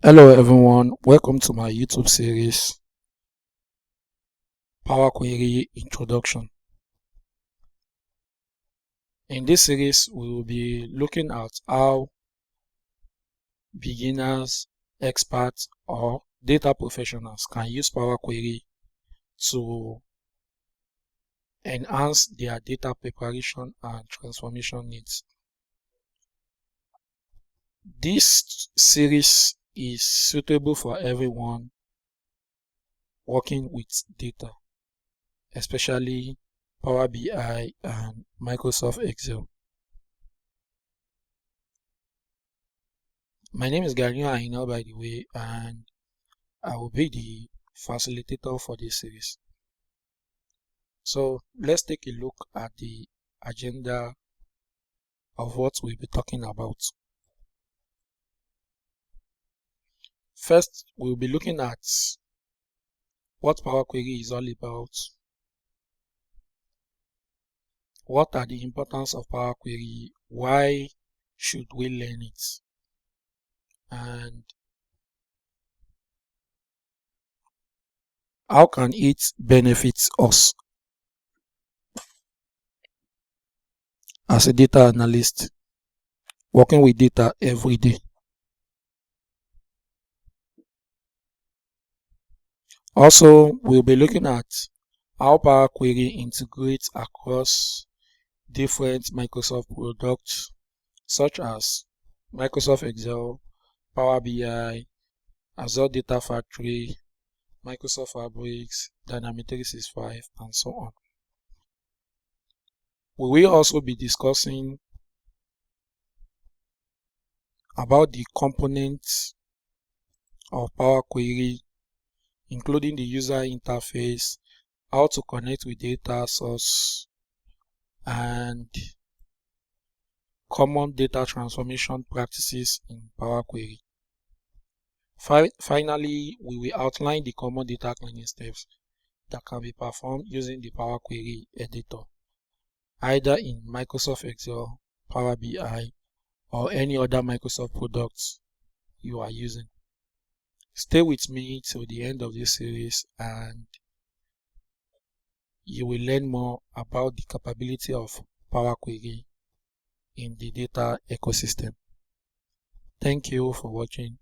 Hello everyone, welcome to my YouTube series Power Query Introduction. In this series, we will be looking at how beginners, experts, or data professionals can use Power Query to enhance their data preparation and transformation needs. This series is suitable for everyone working with data, especially Power BI and Microsoft Excel. My name is Gary Aina, by the way, and I will be the facilitator for this series. So let's take a look at the agenda of what we'll be talking about. First, we'll be looking at what Power Query is all about. What are the importance of Power Query? Why should we learn it? And how can it benefit us as a data analyst working with data every day? Also, we'll be looking at how Power Query integrates across different Microsoft products such as Microsoft Excel, Power BI, Azure Data Factory, Microsoft Fabrics, Dynamics 365, and so on. We will also be discussing about the components of Power Query, including the user interface, how to connect with data source, and common data transformation practices in Power Query. Finally, we will outline the common data cleaning steps that can be performed using the Power Query editor, either in Microsoft Excel, Power BI, or any other Microsoft products you are using. Stay with me till the end of this series and you will learn more about the capability of Power Query in the data ecosystem. Thank you for watching.